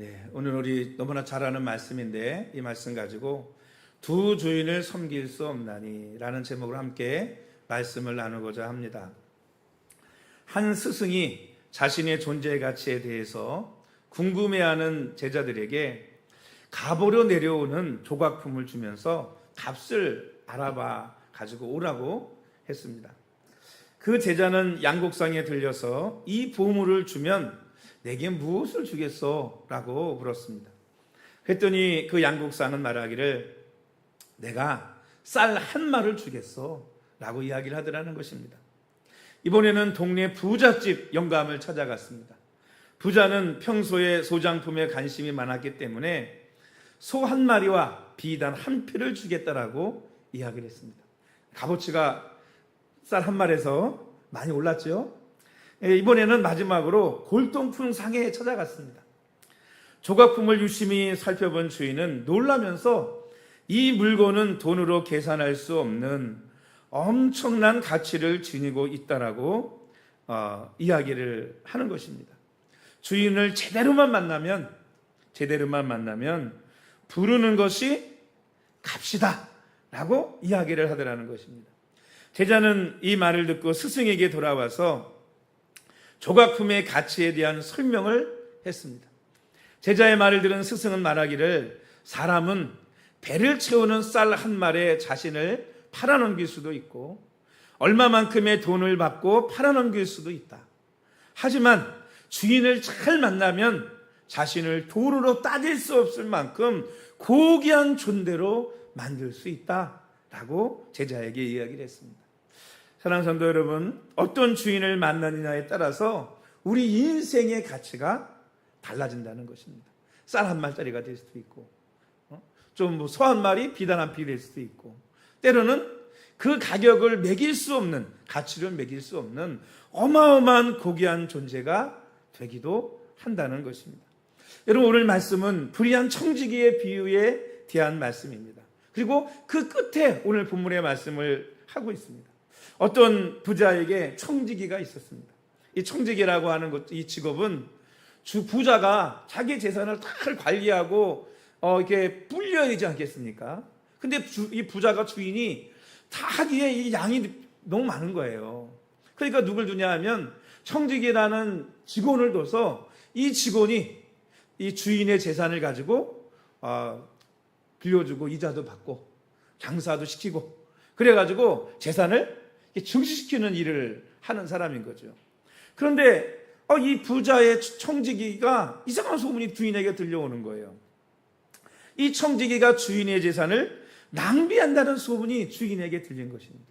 네, 오늘 우리 너무나 잘 아는 말씀인데 이 말씀 가지고 두 주인을 섬길 수 없나니 라는 제목으로 함께 말씀을 나누고자 합니다. 한 스승이 자신의 존재 가치에 대해서 궁금해하는 제자들에게 갑오로 내려오는 조각품을 주면서 값을 알아봐 가지고 오라고 했습니다. 그 제자는 양곡상에 들려서 이 보물을 주면 내게 무엇을 주겠소? 라고 물었습니다. 그랬더니 그 양곡상은 말하기를 내가 쌀 한 마를 주겠소? 라고 이야기를 하더라는 것입니다. 이번에는 동네 부잣집 영감을 찾아갔습니다. 부자는 평소에 소장품에 관심이 많았기 때문에 소 한 마리와 비단 한 피를 주겠다라고 이야기를 했습니다. 값어치가 쌀 한 마리에서 많이 올랐죠. 이번에는 마지막으로 골동품 상에 찾아갔습니다. 조각품을 유심히 살펴본 주인은 놀라면서 이 물건은 돈으로 계산할 수 없는 엄청난 가치를 지니고 있다라고 이야기를 하는 것입니다. 주인을 제대로만 만나면 부르는 것이 값이다 라고 이야기를 하더라는 것입니다. 제자는 이 말을 듣고 스승에게 돌아와서 조각품의 가치에 대한 설명을 했습니다. 제자의 말을 들은 스승은 말하기를 사람은 배를 채우는 쌀 한 말에 자신을 팔아넘길 수도 있고 얼마만큼의 돈을 받고 팔아넘길 수도 있다. 하지만 주인을 잘 만나면 자신을 돈으로 따질 수 없을 만큼 고귀한 존재로 만들 수 있다라고 제자에게 이야기를 했습니다. 사랑하는 성도 여러분, 어떤 주인을 만나느냐에 따라서 우리 인생의 가치가 달라진다는 것입니다. 쌀 한 마리짜리가 될 수도 있고 좀 소 한 마리, 비단 한 피 될 수도 있고 때로는 그 가격을 매길 수 없는, 가치를 매길 수 없는 어마어마한 고귀한 존재가 되기도 한다는 것입니다. 여러분, 오늘 말씀은 불의한 청지기의 비유에 대한 말씀입니다. 그리고 그 끝에 오늘 본문의 말씀을 하고 있습니다. 어떤 부자에게 청지기가 있었습니다. 이 청지기라고 하는 것, 이 직업은 부자가 자기 재산을 잘 관리하고 이렇게 불려야 되지 않겠습니까? 근데 이 부자가 주인이 다 하기에 이 양이 너무 많은 거예요. 그러니까 누굴 두냐 하면 청지기라는 직원을 둬서 이 직원이 이 주인의 재산을 가지고 빌려주고 이자도 받고 장사도 시키고 그래가지고 재산을 증식시키는 일을 하는 사람인 거죠. 그런데 이 부자의 청지기가 이상한 소문이 주인에게 들려오는 거예요. 이 청지기가 주인의 재산을 낭비한다는 소문이 주인에게 들린 것입니다.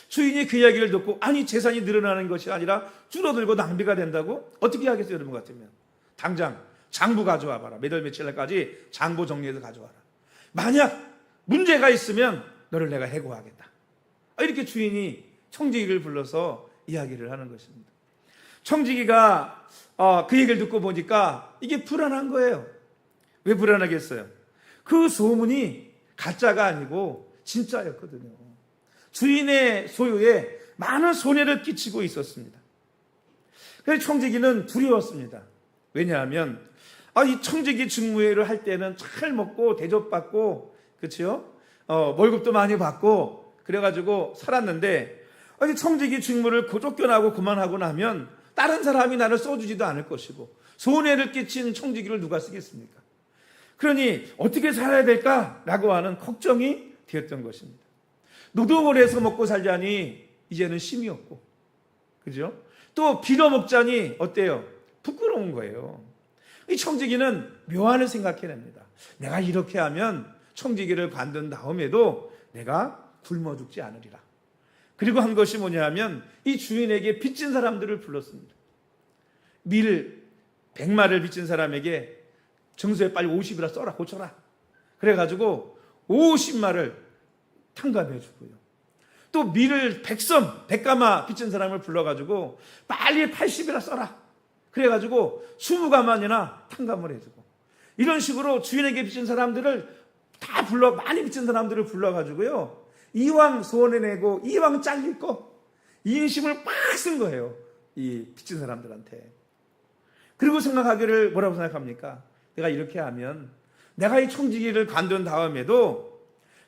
주인이 그 이야기를 듣고 아니 재산이 늘어나는 것이 아니라 줄어들고 낭비가 된다고? 어떻게 하겠어요? 여러분 같으면 당장 장부 가져와 봐라. 몇 월 며칠 날까지 장부 정리해서 가져와라. 만약 문제가 있으면 너를 내가 해고하겠다. 이렇게 주인이 청지기를 불러서 이야기를 하는 것입니다. 청지기가 그 얘기를 듣고 보니까 이게 불안한 거예요. 왜 불안하겠어요? 그 소문이 가짜가 아니고 진짜였거든요. 주인의 소유에 많은 손해를 끼치고 있었습니다. 그래서 청지기는 두려웠습니다. 왜냐하면 이 청지기 직무회를 할 때는 잘 먹고 대접받고 그렇죠? 월급도 많이 받고 그래가지고 살았는데 이 청지기 직무를 쫓겨나고 그만하고 나면 다른 사람이 나를 써주지도 않을 것이고 손해를 끼친 청지기를 누가 쓰겠습니까? 그러니 어떻게 살아야 될까라고 하는 걱정이 되었던 것입니다. 노동을 해서 먹고 살자니 이제는 힘이 없고 그죠? 또 빌어먹자니 어때요? 부끄러운 거예요. 이 청지기는 묘안을 생각해냅니다. 내가 이렇게 하면 청지기를 관둔 다음에도 내가 굶어 죽지 않으리라. 그리고 한 것이 뭐냐 하면 이 주인에게 빚진 사람들을 불렀습니다. 밀 100마를 빚진 사람에게 정수에 빨리 50이라 써라, 고쳐라. 그래가지고 50마를 탕감해 주고요. 또 밀을 100섬, 100가마 빚진 사람을 불러가지고 빨리 80이라 써라. 그래가지고 20가마나 탕감을 해주고 이런 식으로 주인에게 빚진 사람들을 다 많이 빚진 사람들을 불러가지고요. 이왕 손해내고 이왕 잘릴 거 인심을 막 쓴 거예요. 이 빚진 사람들한테. 그리고 생각하기를 뭐라고 생각합니까? 내가 이렇게 하면 내가 이 청지기를 관둔 다음에도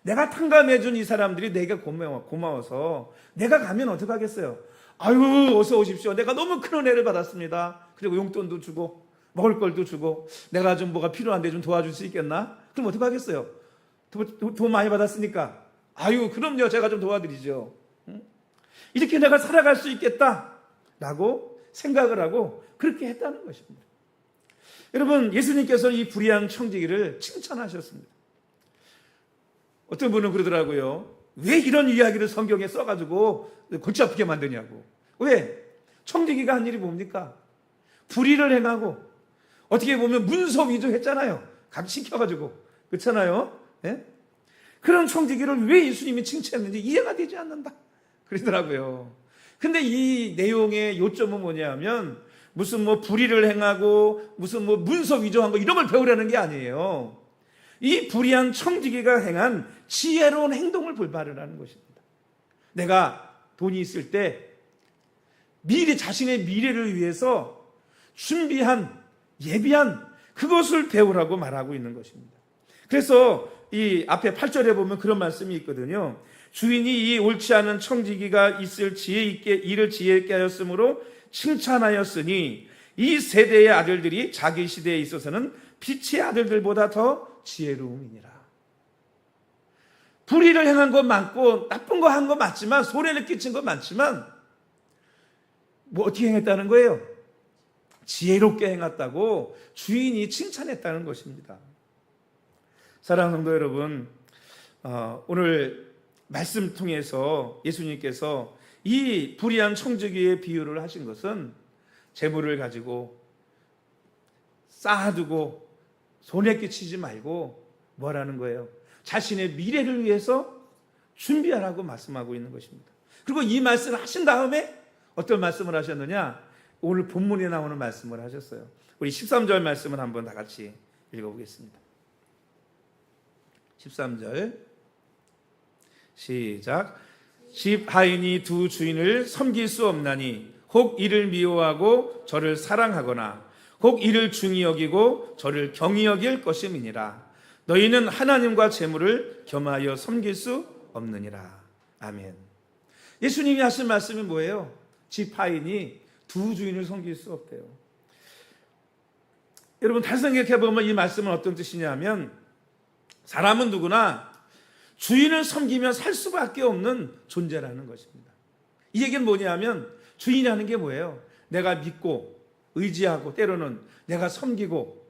내가 탕감해준 이 사람들이 내게 고마워서 내가 가면 어떡하겠어요? 아유, 어서 오십시오. 내가 너무 큰 은혜를 받았습니다. 그리고 용돈도 주고 먹을 걸도 주고 내가 좀 뭐가 필요한데 좀 도와줄 수 있겠나? 그럼 어떡하겠어요? 돈 많이 받았으니까 아유, 그럼요. 제가 좀 도와드리죠. 이렇게 내가 살아갈 수 있겠다라고 생각을 하고 그렇게 했다는 것입니다. 여러분, 예수님께서 이 불의한 청지기를 칭찬하셨습니다. 어떤 분은 그러더라고요. 왜 이런 이야기를 성경에 써가지고 골치 아프게 만드냐고. 왜? 청지기가 한 일이 뭡니까? 불의를 행하고 어떻게 보면 문서 위조했잖아요. 감시켜가지고. 그렇잖아요. 네? 그런 청지기를 왜 예수님이 칭찬했는지 이해가 되지 않는다. 그러더라고요. 근데 이 내용의 요점은 뭐냐면 무슨 뭐 불의를 행하고 무슨 뭐 문서 위조한 거 이런 걸 배우려는 게 아니에요. 이 불의한 청지기가 행한 지혜로운 행동을 볼바르라는 것입니다. 내가 돈이 있을 때 자신의 미래를 위해서 준비한 예비한 그것을 배우라고 말하고 있는 것입니다. 그래서 이 앞에 8절에 보면 그런 말씀이 있거든요. 주인이 이 옳지 않은 청지기가 있을 지혜 있게 일을 지혜 있게 하였으므로 칭찬하였으니 이 세대의 아들들이 자기 시대에 있어서는 빛의 아들들보다 더 지혜로움이니라. 불의를 행한 것 많고 나쁜 거 한 거 맞지만 손해를 끼친 거 많지만 뭐 어떻게 행했다는 거예요? 지혜롭게 행했다고 주인이 칭찬했다는 것입니다. 사랑하는 성도 여러분, 오늘 말씀 통해서 예수님께서 이 불의한 청지기의 비유를 하신 것은 재물을 가지고 쌓아두고 손해 끼치지 말고 뭐라는 거예요? 자신의 미래를 위해서 준비하라고 말씀하고 있는 것입니다. 그리고 이 말씀을 하신 다음에 어떤 말씀을 하셨느냐? 오늘 본문에 나오는 말씀을 하셨어요. 우리 13절 말씀을 한번 다 같이 읽어보겠습니다. 13절 시작. 집 하인이 두 주인을 섬길 수 없나니 혹 이를 미워하고 저를 사랑하거나 혹 이를 중히 여기고 저를 경히 여길 것임이니라. 너희는 하나님과 재물을 겸하여 섬길 수 없느니라. 아멘. 예수님이 하신 말씀이 뭐예요? 집 하인이 두 주인을 섬길 수 없대요. 여러분, 다시 생각해보면 이 말씀은 어떤 뜻이냐면 사람은 누구나 주인을 섬기며 살 수밖에 없는 존재라는 것입니다. 이 얘기는 뭐냐면 주인이라는 게 뭐예요? 내가 믿고 의지하고 때로는 내가 섬기고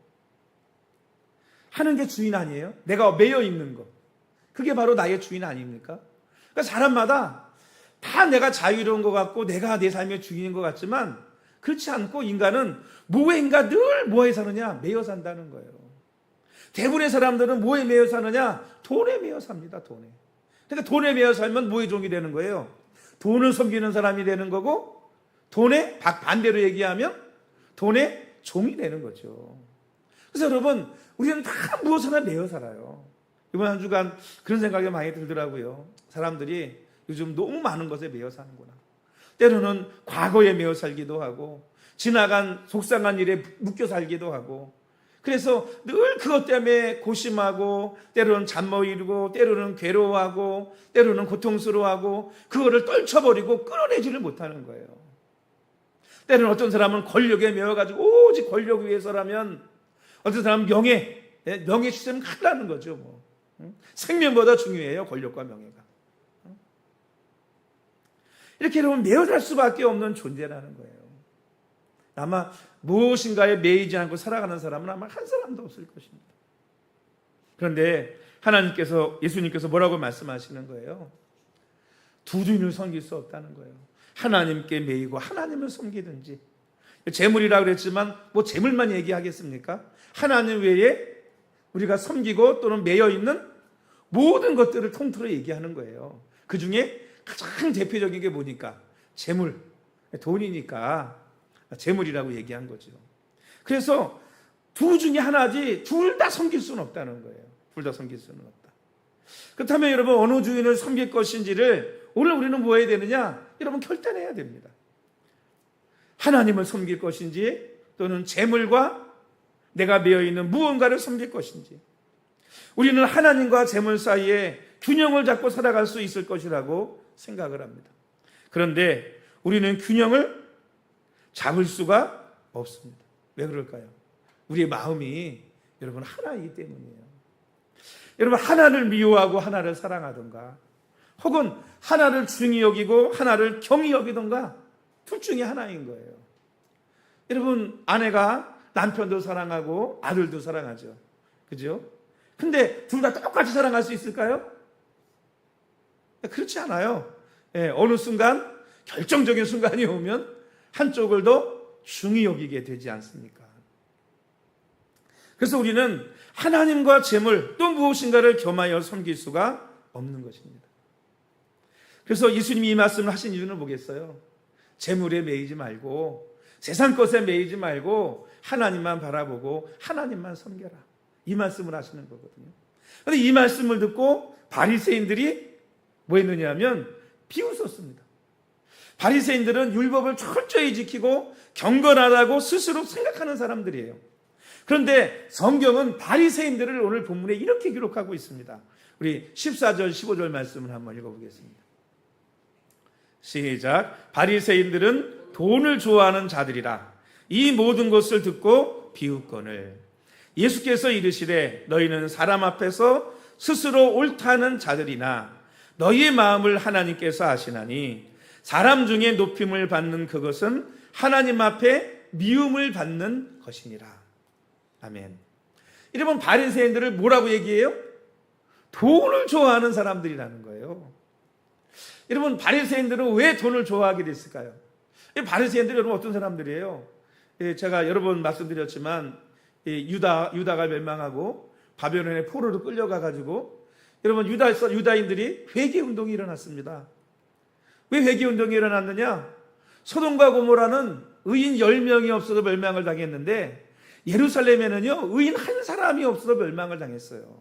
하는 게 주인 아니에요? 내가 매여 있는 거. 그게 바로 나의 주인 아닙니까? 그러니까 사람마다 다 내가 자유로운 것 같고 내가 내 삶의 주인인 것 같지만 그렇지 않고 인간은 늘 뭐에 사느냐? 매여 산다는 거예요. 대부분의 사람들은 뭐에 매여 사느냐? 돈에 매여 삽니다. 돈에. 그러니까 돈에 매여 살면 뭐의 종이 되는 거예요? 돈을 섬기는 사람이 되는 거고 돈에 반대로 얘기하면 돈의 종이 되는 거죠. 그래서 여러분, 우리는 다 무엇 하나 매여 살아요. 이번 한 주간 그런 생각이 많이 들더라고요. 사람들이 요즘 너무 많은 것에 매여 사는구나. 때로는 과거에 매여 살기도 하고 지나간 속상한 일에 묶여 살기도 하고 그래서 늘 그것 때문에 고심하고 때로는 잠 못 이루고 때로는 괴로워하고 때로는 고통스러워하고 그거를 떨쳐버리고 끌어내지를 못하는 거예요. 때로는 어떤 사람은 권력에 매여가지고 오직 권력 위해서라면 어떤 사람은 명예 취세는 큰일 나는 거죠. 뭐. 생명보다 중요해요. 권력과 명예가. 이렇게 여러분 매여 살 수밖에 없는 존재라는 거예요. 아마 무엇인가에 매이지 않고 살아가는 사람은 아마 한 사람도 없을 것입니다. 그런데 예수님께서 뭐라고 말씀하시는 거예요? 두 주인을 섬길 수 없다는 거예요. 하나님께 매이고 하나님을 섬기든지. 재물이라고 그랬지만 뭐 재물만 얘기하겠습니까? 하나님 외에 우리가 섬기고 또는 매여 있는 모든 것들을 통틀어 얘기하는 거예요. 그 중에 가장 대표적인 게 뭐니까? 재물, 돈이니까 재물이라고 얘기한 거죠. 그래서 두 중에 하나지 둘 다 섬길 수는 없다는 거예요. 둘 다 섬길 수는 없다. 그렇다면 여러분 어느 주인을 섬길 것인지를 오늘 우리는 뭐 해야 되느냐? 여러분 결단해야 됩니다. 하나님을 섬길 것인지 또는 재물과 내가 매여 있는 무언가를 섬길 것인지, 우리는 하나님과 재물 사이에 균형을 잡고 살아갈 수 있을 것이라고 생각을 합니다. 그런데 우리는 균형을 잡을 수가 없습니다. 왜 그럴까요? 우리의 마음이 여러분 하나이기 때문이에요. 여러분, 하나를 미워하고 하나를 사랑하던가, 혹은 하나를 중히 여기고 하나를 경히 여기던가, 둘 중에 하나인 거예요. 여러분, 아내가 남편도 사랑하고 아들도 사랑하죠. 그죠? 근데 둘 다 똑같이 사랑할 수 있을까요? 그렇지 않아요. 어느 순간, 결정적인 순간이 오면 한쪽을 더 중히 여기게 되지 않습니까? 그래서 우리는 하나님과 재물 또 무엇인가를 겸하여 섬길 수가 없는 것입니다. 그래서 예수님이 이 말씀을 하신 이유는 뭐겠어요? 재물에 매이지 말고, 세상 것에 매이지 말고 하나님만 바라보고 하나님만 섬겨라, 이 말씀을 하시는 거거든요. 그런데 이 말씀을 듣고 바리새인들이 뭐 했느냐 하면 비웃었습니다. 바리새인들은 율법을 철저히 지키고 경건하다고 스스로 생각하는 사람들이에요. 그런데 성경은 바리새인들을 오늘 본문에 이렇게 기록하고 있습니다. 우리 14절 15절 말씀을 한번 읽어보겠습니다. 시작. 바리새인들은 돈을 좋아하는 자들이라 이 모든 것을 듣고 비웃거늘 예수께서 이르시되 너희는 사람 앞에서 스스로 옳다는 자들이나 너희의 마음을 하나님께서 아시나니 사람 중에 높임을 받는 그것은 하나님 앞에 미움을 받는 것이니라. 아멘. 여러분, 바리새인들을 뭐라고 얘기해요? 돈을 좋아하는 사람들이라는 거예요. 여러분, 바리새인들은 왜 돈을 좋아하게 됐을까요? 바리새인들이 여러분 어떤 사람들이에요? 제가 여러 번 말씀드렸지만 유다가 멸망하고 바벨론의 포로로 끌려가가지고 여러분 유다인들이 회개운동이 일어났습니다. 왜 회개운동이 일어났느냐? 소돔과 고모라는 의인 10명이 없어서 멸망을 당했는데 예루살렘에는요 의인 한 사람이 없어서 멸망을 당했어요.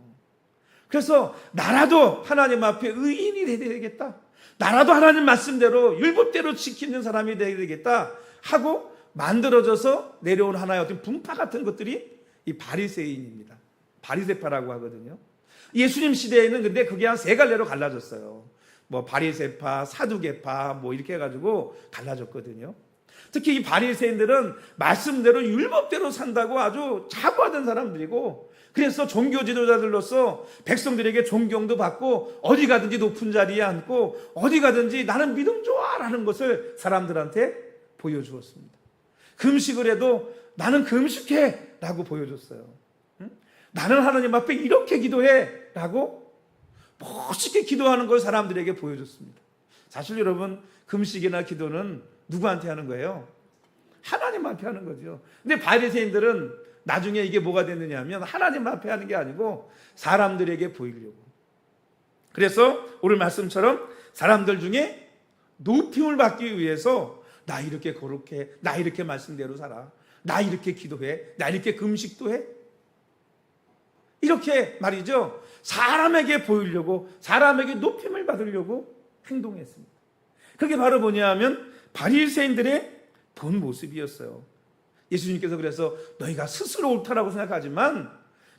그래서 나라도 하나님 앞에 의인이 되겠다, 나라도 하나님 말씀대로 율법대로 지키는 사람이 되어야 되겠다 하고 만들어져서 내려온 하나의 어떤 분파 같은 것들이 이 바리새인입니다. 바리새파라고 하거든요. 예수님 시대에는 근데 그게 한 세 갈래로 갈라졌어요. 뭐 바리새파, 사두개파 뭐 이렇게 해가지고 갈라졌거든요. 특히 이 바리새인들은 말씀대로 율법대로 산다고 아주 자부하던 사람들이고, 그래서 종교 지도자들로서 백성들에게 존경도 받고 어디 가든지 높은 자리에 앉고 어디 가든지 나는 믿음 좋아라는 것을 사람들한테 보여주었습니다. 금식을 해도 나는 금식해 라고 보여줬어요. 나는 하나님 앞에 이렇게 기도해 라고 멋있게 기도하는 걸 사람들에게 보여줬습니다. 사실 여러분, 금식이나 기도는 누구한테 하는 거예요? 하나님 앞에 하는 거죠. 근데 바리새인들은 나중에 이게 뭐가 됐느냐 하면 하나님 앞에 하는 게 아니고 사람들에게 보이려고. 그래서 오늘 말씀처럼 사람들 중에 높임을 받기 위해서 나 이렇게 거룩해, 나 이렇게 말씀대로 살아, 나 이렇게 기도해, 나 이렇게 금식도 해, 이렇게 말이죠, 사람에게 보이려고, 사람에게 높임을 받으려고 행동했습니다. 그게 바로 뭐냐 하면 바리새인들의 본 모습이었어요. 예수님께서 그래서 너희가 스스로 옳다라고 생각하지만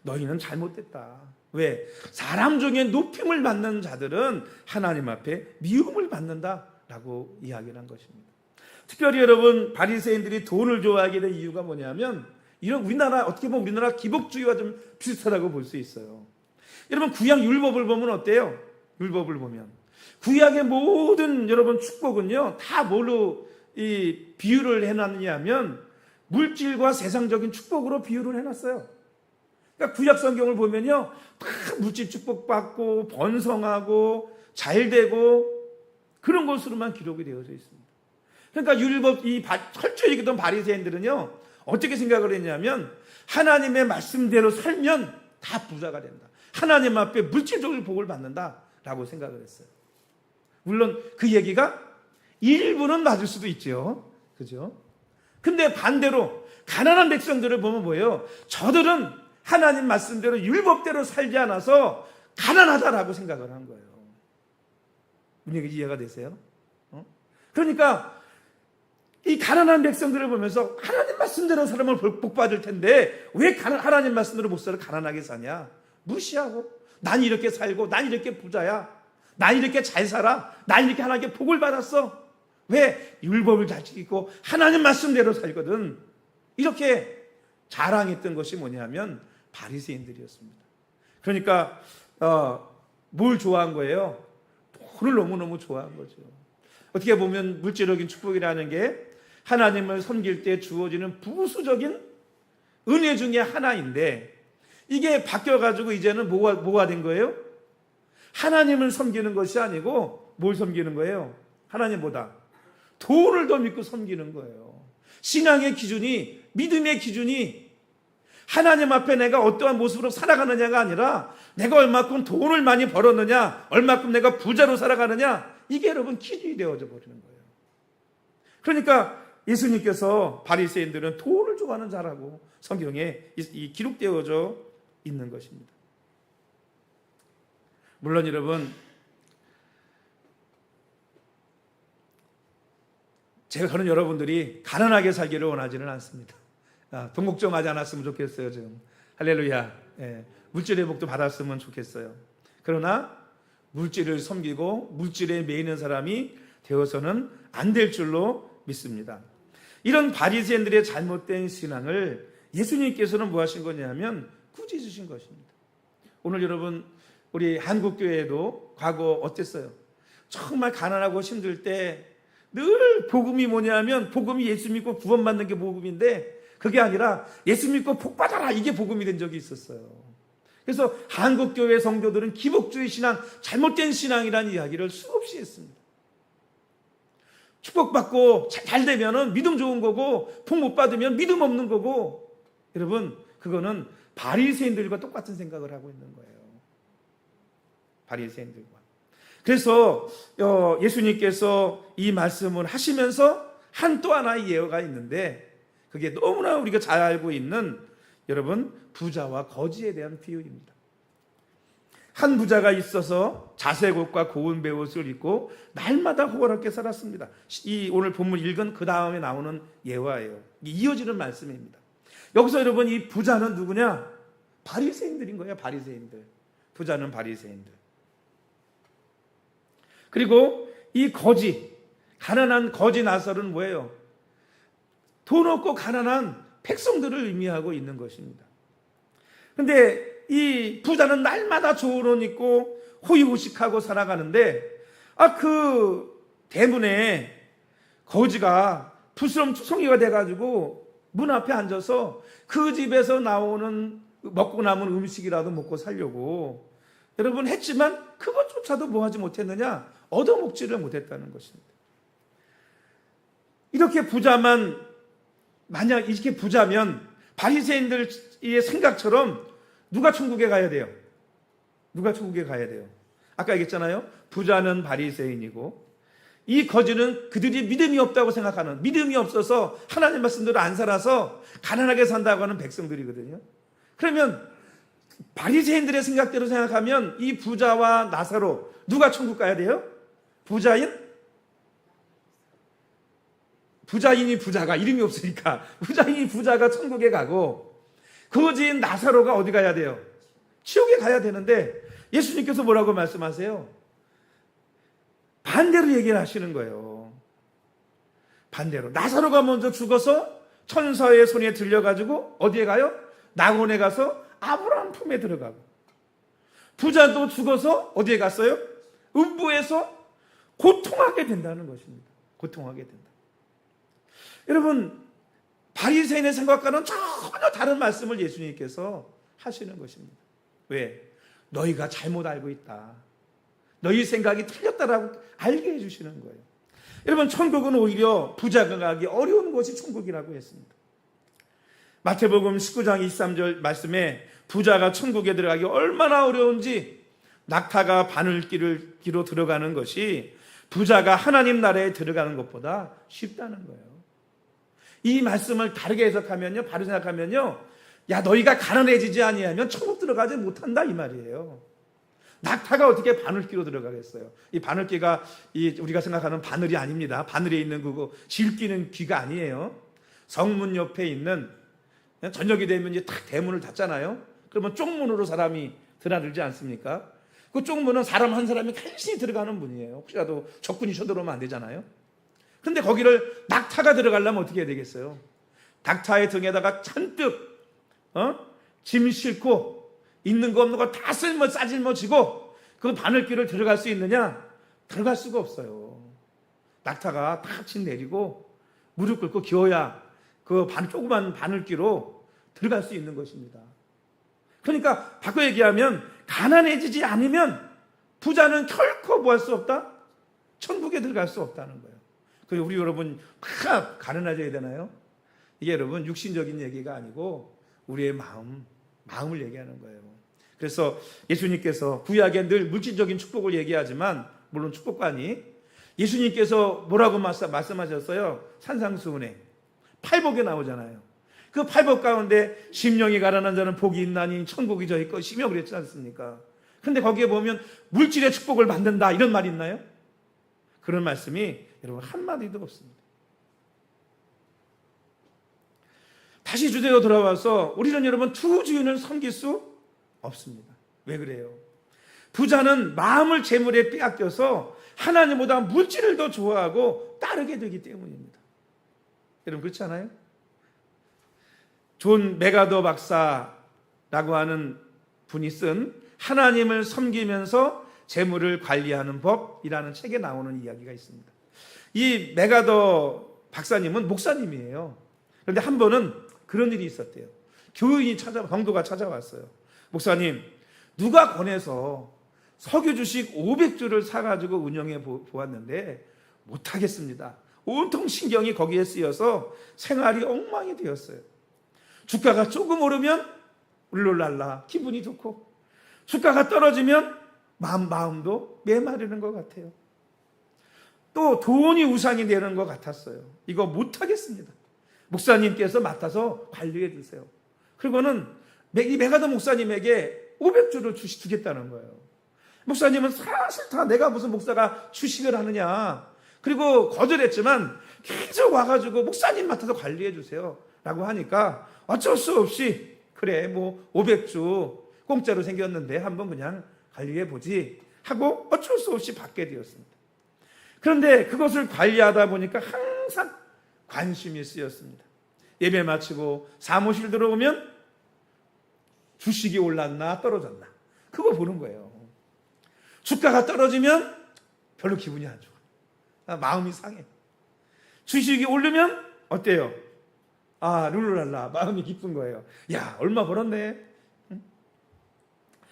너희는 잘못됐다. 왜? 사람 중에 높임을 받는 자들은 하나님 앞에 미움을 받는다라고 이야기를 한 것입니다. 특별히 여러분, 바리새인들이 돈을 좋아하게 된 이유가 뭐냐면, 이런 우리나라, 어떻게 보면 우리나라 기복주의와 좀 비슷하다고 볼 수 있어요. 여러분, 구약 율법을 보면 어때요? 율법을 보면 구약의 모든 여러분 축복은요 다 뭘로 이 비유를 해놨느냐 하면 물질과 세상적인 축복으로 비유를 해놨어요. 그러니까 구약 성경을 보면요 다 물질 축복받고 번성하고 잘되고 그런 것으로만 기록이 되어져 있습니다. 그러니까 율법 이 철저히 지키던 바리새인들은요 어떻게 생각을 했냐면 하나님의 말씀대로 살면 다 부자가 된다, 하나님 앞에 물질적인 복을 받는다라고 생각을 했어요. 물론 그 얘기가 일부는 맞을 수도 있죠, 그죠? 근데 반대로 가난한 백성들을 보면 뭐예요? 저들은 하나님 말씀대로 율법대로 살지 않아서 가난하다라고 생각을 한 거예요. 문제가 이해가 되세요? 그러니까 이 가난한 백성들을 보면서 하나님 말씀대로 사람을 복 받을 텐데 왜 하나님 말씀대로 못 살아 가난하게 사냐? 무시하고 난 이렇게 살고 난 이렇게 부자야. 난 이렇게 잘 살아. 난 이렇게 하나님께 복을 받았어. 왜? 율법을 잘 지키고 하나님 말씀대로 살거든. 이렇게 자랑했던 것이 뭐냐면 바리새인들이었습니다. 그러니까 뭘 좋아한 거예요? 돈을 너무너무 좋아한 거죠. 어떻게 보면 물질적인 축복이라는 게 하나님을 섬길 때 주어지는 부수적인 은혜 중에 하나인데 이게 바뀌어가지고 이제는 뭐가 된 거예요? 하나님을 섬기는 것이 아니고 뭘 섬기는 거예요? 하나님보다 돈을 더 믿고 섬기는 거예요. 신앙의 기준이, 믿음의 기준이 하나님 앞에 내가 어떠한 모습으로 살아가느냐가 아니라 내가 얼마큼 돈을 많이 벌었느냐, 얼마큼 내가 부자로 살아가느냐, 이게 여러분 기준이 되어져 버리는 거예요. 그러니까 예수님께서 바리새인들은 돈을 좋아하는 자라고 성경에 기록되어져 있는 것입니다. 물론 여러분, 저는 여러분들이 가난하게 살기를 원하지는 않습니다. 돈 걱정하지 않았으면 좋겠어요. 지금 할렐루야. 물질의 복도 받았으면 좋겠어요. 그러나 물질을 섬기고 물질에 매이는 사람이 되어서는 안 될 줄로 믿습니다. 이런 바리새인들의 잘못된 신앙을 예수님께서는 뭐 하신 거냐면 꾸짖으신 것입니다. 오늘 여러분, 우리 한국교회도 과거 어땠어요? 정말 가난하고 힘들 때 늘 복음이 뭐냐면 복음이 예수 믿고 구원받는 게 복음인데 그게 아니라 예수 믿고 복 받아라, 이게 복음이 된 적이 있었어요. 그래서 한국교회 성도들은 기복주의 신앙, 잘못된 신앙이라는 이야기를 수없이 했습니다. 축복받고 잘 되면은 믿음 좋은 거고 복 못 받으면 믿음 없는 거고, 여러분 그거는 바리새인들과 똑같은 생각을 하고 있는 거예요. 바리새인들과. 그래서 예수님께서 이 말씀을 하시면서 또 하나의 예화가 있는데 그게 너무나 우리가 잘 알고 있는 여러분 부자와 거지에 대한 비유입니다. 한 부자가 있어서 자색 옷과 고운 베옷을 입고 날마다 호화롭게 살았습니다. 이 오늘 본문 읽은 그 다음에 나오는 예화예요. 이어지는 말씀입니다. 여기서 여러분 이 부자는 누구냐? 바리새인들인 거예요. 바리새인들. 부자는 바리새인들. 그리고 이 거지, 가난한 거지 나설은 뭐예요? 돈 없고 가난한 백성들을 의미하고 있는 것입니다. 그런데 이 부자는 날마다 좋은 옷 입고 호의호식하고 살아가는데 그 대문에 거지가 부스럼투성이가 돼가지고 문 앞에 앉아서 그 집에서 나오는 먹고 남은 음식이라도 먹고 살려고 여러분 했지만 그것조차도 뭐 하지 못했느냐? 얻어먹지를 못했다는 것입니다. 이렇게 부자면 바리새인들의 생각처럼 누가 천국에 가야 돼요? 누가 천국에 가야 돼요? 아까 얘기했잖아요. 부자는 바리새인이고 이 거지는 그들이 믿음이 없다고 생각하는, 믿음이 없어서 하나님 말씀대로 안 살아서 가난하게 산다고 하는 백성들이거든요. 그러면 바리새인들의 생각대로 생각하면 이 부자와 나사로 누가 천국 가야 돼요? 부자인이 부자가 이름이 없으니까 부자인이 부자가 천국에 가고 거지인 나사로가 어디 가야 돼요? 지옥에 가야 되는데 예수님께서 뭐라고 말씀하세요? 반대로 얘기를 하시는 거예요. 반대로 나사로가 먼저 죽어서 천사의 손에 들려가지고 어디에 가요? 낙원에 가서 아브라함 품에 들어가고, 부자도 죽어서 어디에 갔어요? 음부에서 고통하게 된다는 것입니다. 고통하게 된다. 여러분 바리새인의 생각과는 전혀 다른 말씀을 예수님께서 하시는 것입니다. 왜? 너희가 잘못 알고 있다. 너희 생각이 틀렸다라고 알게 해주시는 거예요. 여러분 천국은 오히려 부자가 가기 어려운 곳이 천국이라고 했습니다. 마태복음 19장 23절 말씀에 부자가 천국에 들어가기 얼마나 어려운지, 낙타가 바늘길로 들어가는 것이 부자가 하나님 나라에 들어가는 것보다 쉽다는 거예요. 이 말씀을 다르게 해석하면요, 바로 생각하면요, 야 너희가 가난해지지 아니하면 천국 들어가지 못한다 이 말이에요. 낙타가 어떻게 바늘귀로 들어가겠어요? 이 바늘귀가 우리가 생각하는 바늘이 아닙니다. 바늘에 있는 그거 질끼는 귀가 아니에요. 성문 옆에 있는, 저녁이 되면 이제 탁 대문을 닫잖아요. 그러면 쪽문으로 사람이 드나들지 않습니까? 그 쪽문은 사람 한 사람이 간신히 들어가는 문이에요. 혹시라도 적군이 쳐들어오면 안 되잖아요. 근데 거기를 낙타가 들어가려면 어떻게 해야 되겠어요? 낙타의 등에다가 잔뜩 짐 싣고 있는 거 없는 거 다 싸질머지고 그 바늘귀를 들어갈 수 있느냐? 들어갈 수가 없어요. 낙타가 탁 친 내리고 무릎 꿇고 기어야 그 조그만 바늘귀로 들어갈 수 있는 것입니다. 그러니까 바꿔 얘기하면 가난해지지 않으면 부자는 결코 뭐 할 수 없다? 천국에 들어갈 수 없다는 거예요. 그리고 우리 여러분 막 가난해져야 되나요? 이게 여러분 육신적인 얘기가 아니고 우리의 마음을 얘기하는 거예요. 그래서 예수님께서 구약에 늘 물질적인 축복을 얘기하지만 물론 축복관이 예수님께서 뭐라고 말씀하셨어요? 산상수훈에 팔복에 나오잖아요. 그 팔복 가운데 심령이 가난한 자는 복이 있나니 천국이 저희 것이며 그랬지 않습니까? 근데 거기에 보면 물질의 축복을 받는다 이런 말이 있나요? 그런 말씀이 여러분 한마디도 없습니다. 다시 주제로 돌아와서 우리는 여러분 투주인을 섬길 수 없습니다. 왜 그래요? 부자는 마음을 재물에 빼앗겨서 하나님보다 물질을 더 좋아하고 따르게 되기 때문입니다. 여러분 그렇지 않아요? 존 메가더 박사라고 하는 분이 쓴 하나님을 섬기면서 재물을 관리하는 법이라는 책에 나오는 이야기가 있습니다. 이 메가더 박사님은 목사님이에요. 그런데 한 번은 그런 일이 있었대요. 병도가 찾아왔어요. 목사님, 누가 권해서 석유 주식 500주를 사가지고 운영해 보았는데 못하겠습니다. 온통 신경이 거기에 쓰여서 생활이 엉망이 되었어요. 주가가 조금 오르면 울룰랄라 기분이 좋고 주가가 떨어지면 마음도 메마르는 것 같아요. 또 돈이 우상이 되는 것 같았어요. 이거 못하겠습니다. 목사님께서 맡아서 관리해 주세요. 그리고는 이 메가더 목사님에게 500주를 주겠다는 거예요. 목사님은 사실 다 내가 무슨 목사가 주식을 하느냐. 그리고 거절했지만 계속 와가지고 목사님 맡아서 관리해 주세요. 라고 하니까 어쩔 수 없이 그래 뭐 500주 공짜로 생겼는데 한번 그냥 관리해 보지 하고 어쩔 수 없이 받게 되었습니다. 그런데 그것을 관리하다 보니까 항상 관심이 쓰였습니다. 예배 마치고 사무실 들어오면 주식이 올랐나 떨어졌나 그거 보는 거예요. 주가가 떨어지면 별로 기분이 안 좋아. 마음이 상해. 주식이 오르면 어때요? 룰루랄라 마음이 기쁜 거예요. 야 얼마 벌었네.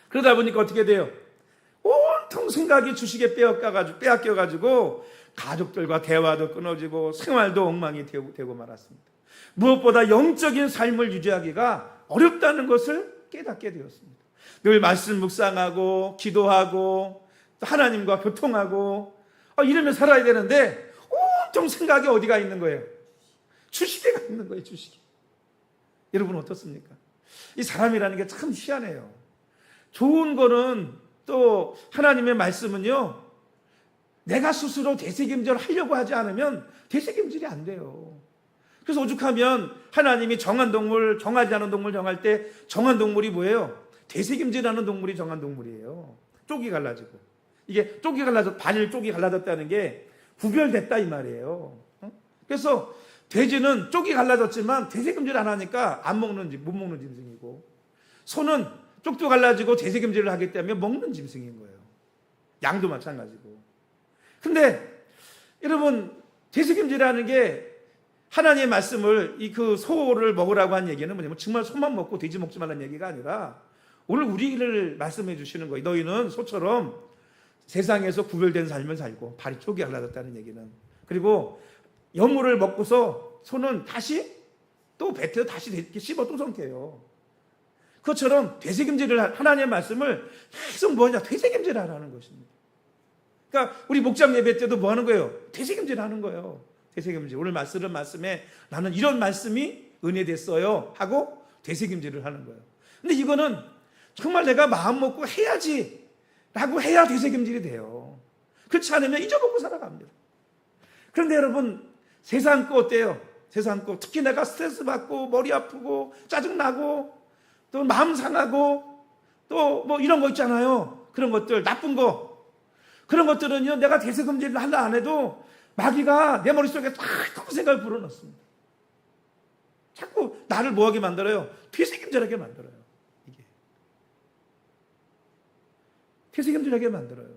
그러다 보니까 어떻게 돼요? 온통 생각이 주식에 빼앗겨가지고 가족들과 대화도 끊어지고 생활도 엉망이 되고 말았습니다. 무엇보다 영적인 삶을 유지하기가 어렵다는 것을 깨닫게 되었습니다. 늘 말씀 묵상하고 기도하고 하나님과 교통하고 이러면 살아야 되는데 온통 생각이 어디가 있는 거예요? 주식에 가 있는 거예요. 주식에. 여러분 어떻습니까? 이 사람이라는 게 참 희한해요. 좋은 거는 또 하나님의 말씀은요 내가 스스로 되새김질 하려고 하지 않으면 되새김질이 안 돼요. 그래서 오죽하면 하나님이 정한 동물, 정하지 않은 동물 정할 때 정한 동물이 뭐예요? 되새김질하는 동물이 정한 동물이에요. 쪽이 갈라지고. 이게 쪽이 갈라져, 반일 쪽이 갈라졌다는 게 구별됐다 이 말이에요. 그래서 돼지는 쪽이 갈라졌지만 되새김질 안 하니까 못 먹는 짐승이고, 소는 쪽도 갈라지고 되새김질을 하기 때문에 먹는 짐승인 거예요. 양도 마찬가지고. 근데 여러분 되새김질하는 게 하나님의 말씀을 그 소를 먹으라고 한 얘기는 뭐냐면 정말 소만 먹고 돼지 먹지 말라는 얘기가 아니라 오늘 우리를 말씀해 주시는 거예요. 너희는 소처럼 세상에서 구별된 삶을 살고 발이 쪽이 갈라졌다는 얘기는. 그리고 여물을 먹고서 소는 다시 또 뱉어 다시 이렇게 씹어 또 삼켜요. 그것처럼 되새김질을 하나님의 말씀을 계속 되새김질 하라는 것입니다. 그러니까 우리 목장 예배 때도 뭐 하는 거예요? 되새김질 하는 거예요. 되새김질. 오늘 말씀은 말씀에 나는 이런 말씀이 은혜됐어요 하고 되새김질을 하는 거예요. 근데 이거는 정말 내가 마음 먹고 해야지 라고 해야 되새김질이 돼요. 그렇지 않으면 잊어먹고 살아갑니다. 그런데 여러분, 세상 거 어때요? 세상 거, 특히 내가 스트레스 받고 머리 아프고 짜증나고 또 마음 상하고 또 뭐 이런 거 있잖아요. 그런 것들, 나쁜 거, 그런 것들은요, 내가 되새김질을 하려 안 해도 마귀가 내 머릿속에 딱 그 생각을 불어넣습니다. 자꾸 나를 뭐하게 만들어요? 되새김질하게 만들어요. 이게 되새김질하게 만들어요.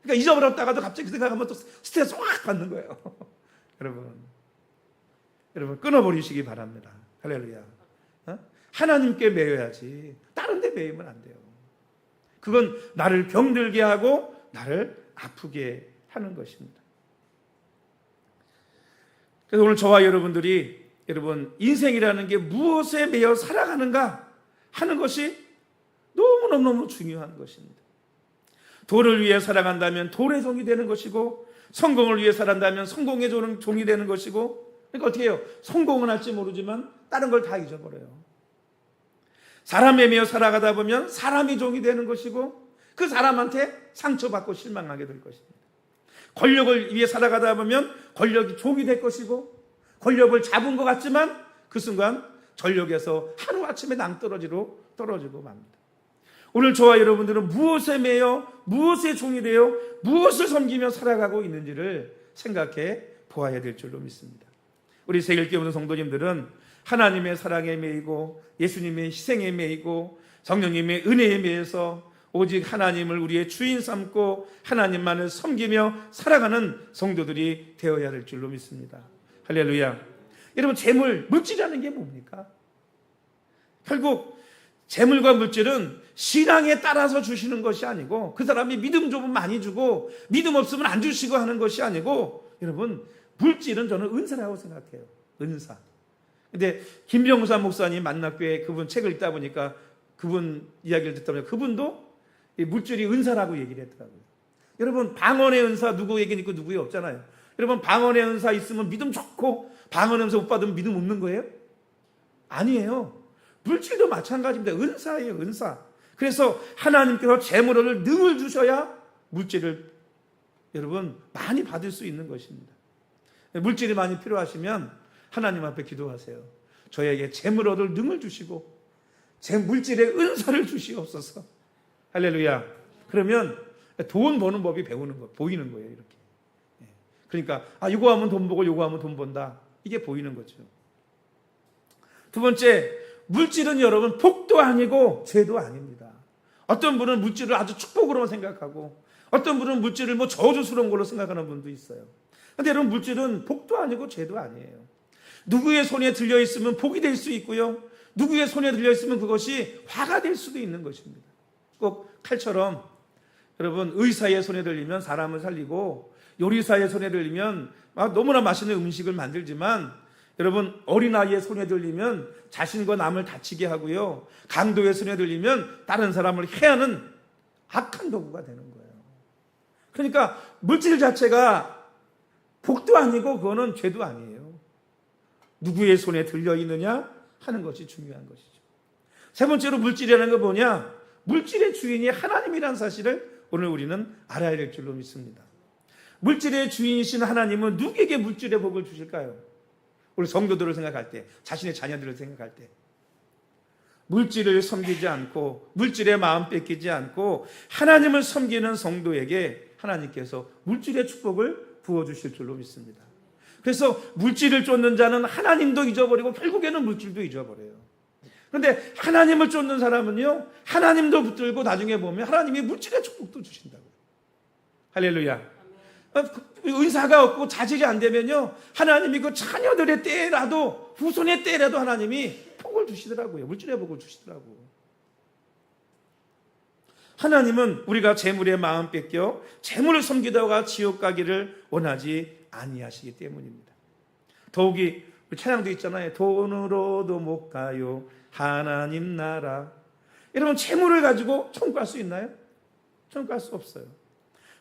그러니까 잊어버렸다가도 갑자기 생각하면 또 스트레스 확 받는 거예요. 여러분 끊어버리시기 바랍니다. 할렐루야. 하나님께 매여야지 다른 데 매이면 안 돼요. 그건 나를 병들게 하고 나를 아프게 하는 것입니다. 그래서 오늘 저와 여러분들이 여러분 인생이라는 게 무엇에 매여 살아가는가 하는 것이 너무너무 중요한 것입니다. 돈을 위해 살아간다면 돈의 종이 되는 것이고, 성공을 위해 살아간다면 성공의 종이 되는 것이고, 그러니까 어떻게 해요? 성공은 할지 모르지만 다른 걸 다 잊어버려요. 사람에 매여 살아가다 보면 사람이 종이 되는 것이고, 그 사람한테 상처받고 실망하게 될 것입니다. 권력을 위해 살아가다 보면 권력이 종이 될 것이고, 권력을 잡은 것 같지만 그 순간 전력에서 하루아침에 낭떠러지로 떨어지고 맙니다. 오늘 저와 여러분들은 무엇에 매여 무엇의 종이 되어 무엇을 섬기며 살아가고 있는지를 생각해 보아야 될 줄로 믿습니다. 우리 세일교회 오는 성도님들은 하나님의 사랑에 매이고 예수님의 희생에 매이고 성령님의 은혜에 매여서 오직 하나님을 우리의 주인 삼고 하나님만을 섬기며 살아가는 성도들이 되어야 될 줄로 믿습니다. 할렐루야. 여러분, 재물, 물질이라는 게 뭡니까? 결국 재물과 물질은 신앙에 따라서 주시는 것이 아니고, 그 사람이 믿음 좀 많이 주고 믿음 없으면 안 주시고 하는 것이 아니고, 여러분, 물질은 저는 은사라고 생각해요. 은사. 근데 김병사 목사님 만납교회 그분 책을 읽다 보니까 그분 이야기를 듣다 보니까 그분도 물질이 은사라고 얘기를 했더라고요. 여러분, 방언의 은사 누구에게 있고 누구에 없잖아요. 여러분, 방언의 은사 있으면 믿음 좋고 방언의 은사 못 받으면 믿음 없는 거예요? 아니에요. 물질도 마찬가지입니다. 은사예요, 은사. 그래서 하나님께서 재물을 능을 주셔야 물질을 여러분 많이 받을 수 있는 것입니다. 물질이 많이 필요하시면 하나님 앞에 기도하세요. 저에게 재물 얻을 능을 주시고 제 물질의 은사를 주시옵소서. 할렐루야. 그러면 돈 버는 법이 보이는 거예요, 이렇게. 그러니까 이거 하면 돈 벌고 요거 하면 돈 번다, 이게 보이는 거죠. 두 번째, 물질은 여러분 복도 아니고 죄도 아닙니다. 어떤 분은 물질을 아주 축복으로 생각하고 어떤 분은 물질을 뭐 저주스러운 걸로 생각하는 분도 있어요. 그런데 여러분, 물질은 복도 아니고 죄도 아니에요. 누구의 손에 들려 있으면 복이 될 수 있고요, 누구의 손에 들려 있으면 그것이 화가 될 수도 있는 것입니다. 꼭 칼처럼 여러분, 의사의 손에 들리면 사람을 살리고 요리사의 손에 들리면 너무나 맛있는 음식을 만들지만, 여러분, 어린아이의 손에 들리면 자신과 남을 다치게 하고요, 강도의 손에 들리면 다른 사람을 해하는 악한 도구가 되는 거예요. 그러니까 물질 자체가 복도 아니고 그거는 죄도 아니에요. 누구의 손에 들려 있느냐 하는 것이 중요한 것이죠. 세 번째로, 물질이라는 거 뭐냐? 물질의 주인이 하나님이라는 사실을 오늘 우리는 알아야 될 줄로 믿습니다. 물질의 주인이신 하나님은 누구에게 물질의 복을 주실까요? 우리 성도들을 생각할 때, 자신의 자녀들을 생각할 때, 물질을 섬기지 않고 물질의 마음 뺏기지 않고 하나님을 섬기는 성도에게 하나님께서 물질의 축복을 부어주실 줄로 믿습니다. 그래서 물질을 쫓는 자는 하나님도 잊어버리고 결국에는 물질도 잊어버려요. 그런데 하나님을 쫓는 사람은요, 하나님도 붙들고 나중에 보면 하나님이 물질의 축복도 주신다고요. 할렐루야. 은사가 없고 자질이 안 되면요, 하나님이 그 자녀들의 때라도, 후손의 때라도 하나님이 복을 주시더라고요. 물질의 복을 주시더라고요. 하나님은 우리가 재물에 마음 뺏겨 재물을 섬기다가 지옥 가기를 원하지 아니하시기 때문입니다. 더욱이 찬양도 있잖아요. 돈으로도 못 가요 하나님 나라. 여러분, 재물을 가지고 천국 갈 수 있나요? 천국 갈 수 없어요.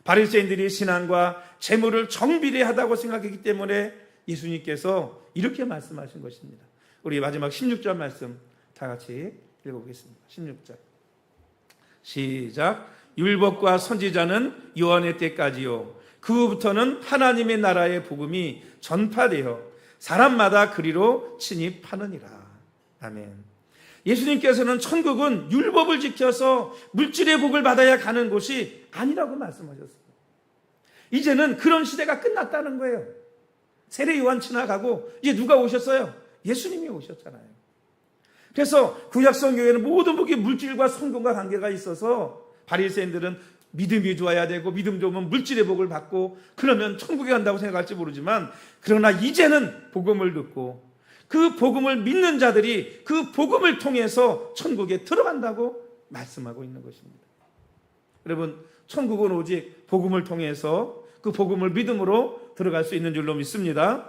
바리새인들이 신앙과 재물을 정비례하다고 생각했기 때문에 예수님께서 이렇게 말씀하신 것입니다. 우리 마지막 16절 말씀 다 같이 읽어보겠습니다. 16절 시작. 율법과 선지자는 요한의 때까지요. 그 후부터는 하나님의 나라의 복음이 전파되어 사람마다 그리로 침입하느니라. 아멘. 예수님께서는 천국은 율법을 지켜서 물질의 복을 받아야 가는 곳이 아니라고 말씀하셨습니다. 이제는 그런 시대가 끝났다는 거예요. 세례 요한 지나가고 이제 누가 오셨어요? 예수님이 오셨잖아요. 그래서 구약 성경에는 모든 복이 물질과 성공과 관계가 있어서 바리새인들은 믿음이 좋아야 되고 믿음 좋으면 물질의 복을 받고 그러면 천국에 간다고 생각할지 모르지만, 그러나 이제는 복음을 듣고 그 복음을 믿는 자들이 그 복음을 통해서 천국에 들어간다고 말씀하고 있는 것입니다. 여러분, 천국은 오직 복음을 통해서 그 복음을 믿음으로 들어갈 수 있는 줄로 믿습니다.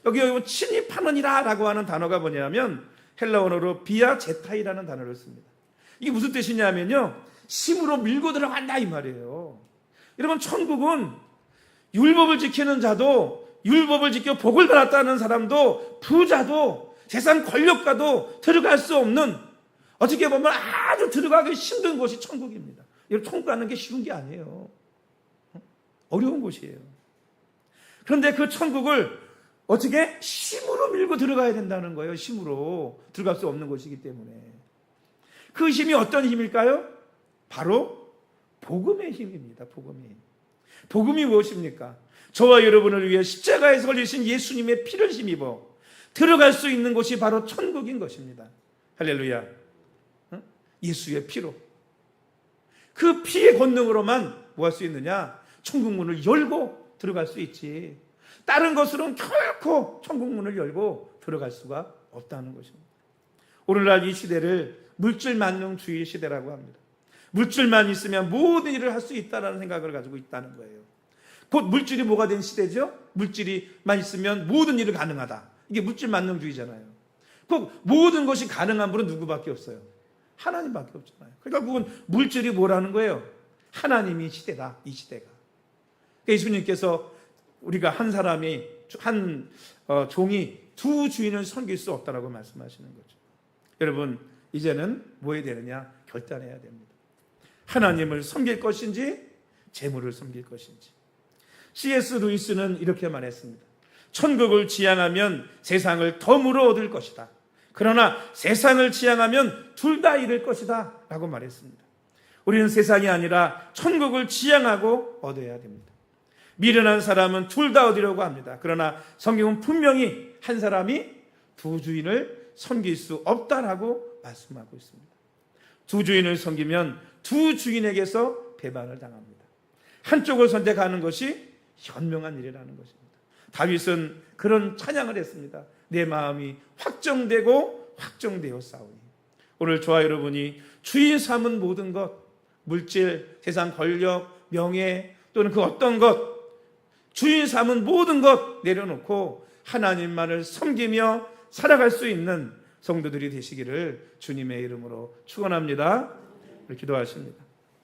여기 침입하느니라 라고 하는 단어가 뭐냐면 헬라어로 비아제타이라는 단어를 씁니다. 이게 무슨 뜻이냐면요, 힘으로 밀고 들어간다 이 말이에요. 여러분, 천국은 율법을 지키는 자도, 율법을 지켜 복을 받았다는 사람도, 부자도, 세상 권력가도 들어갈 수 없는, 어떻게 보면 아주 들어가기 힘든 곳이 천국입니다. 여러분, 천국 가는 게 쉬운 게 아니에요. 어려운 곳이에요. 그런데 그 천국을 어떻게 힘으로 밀고 들어가야 된다는 거예요. 힘으로 들어갈 수 없는 곳이기 때문에. 그 힘이 어떤 힘일까요? 바로 복음의 힘입니다. 복음의 힘. 복음이 무엇입니까? 저와 여러분을 위해 십자가에 걸리신 예수님의 피를 힘입어 들어갈 수 있는 곳이 바로 천국인 것입니다. 할렐루야. 예수의 피로. 그 피의 권능으로만 뭐 할 수 있느냐? 천국 문을 열고 들어갈 수 있지. 다른 것으로는 결코 천국 문을 열고 들어갈 수가 없다는 것입니다. 오늘날 이 시대를 물질 만능주의 시대라고 합니다. 물질만 있으면 모든 일을 할 수 있다는 생각을 가지고 있다는 거예요. 곧 물질이 뭐가 된 시대죠? 물질이만 있으면 모든 일을 가능하다. 이게 물질 만능주의잖아요. 곧 모든 것이 가능한 분은 누구밖에 없어요? 하나님밖에 없잖아요. 그러니까 그건 물질이 뭐라는 거예요? 하나님이 시대다, 이 시대가. 그러니까 예수님께서 우리가 한 사람이, 종이 두 주인을 섬길 수 없다라고 말씀하시는 거죠. 여러분, 이제는 뭐 해야 되느냐? 결단해야 됩니다. 하나님을 섬길 것인지 재물을 섬길 것인지. C.S. 루이스는 이렇게 말했습니다. 천국을 지향하면 세상을 덤으로 얻을 것이다. 그러나 세상을 지향하면 둘 다 잃을 것이다 라고 말했습니다. 우리는 세상이 아니라 천국을 지향하고 얻어야 됩니다. 미련한 사람은 둘 다 얻으려고 합니다. 그러나 성경은 분명히 한 사람이 두 주인을 섬길 수 없다라고 말씀하고 있습니다. 두 주인을 섬기면 두 주인에게서 배반을 당합니다. 한쪽을 선택하는 것이 현명한 일이라는 것입니다. 다윗은 그런 찬양을 했습니다. 내 마음이 확정되고 확정되어 싸우니. 오늘 저와 여러분이 주인 삼은 모든 것, 물질, 세상 권력, 명예 또는 그 어떤 것, 주인 삼은 모든 것 내려놓고 하나님만을 섬기며 살아갈 수 있는 성도들이 되시기를 주님의 이름으로 축원합니다. 기도하십니다.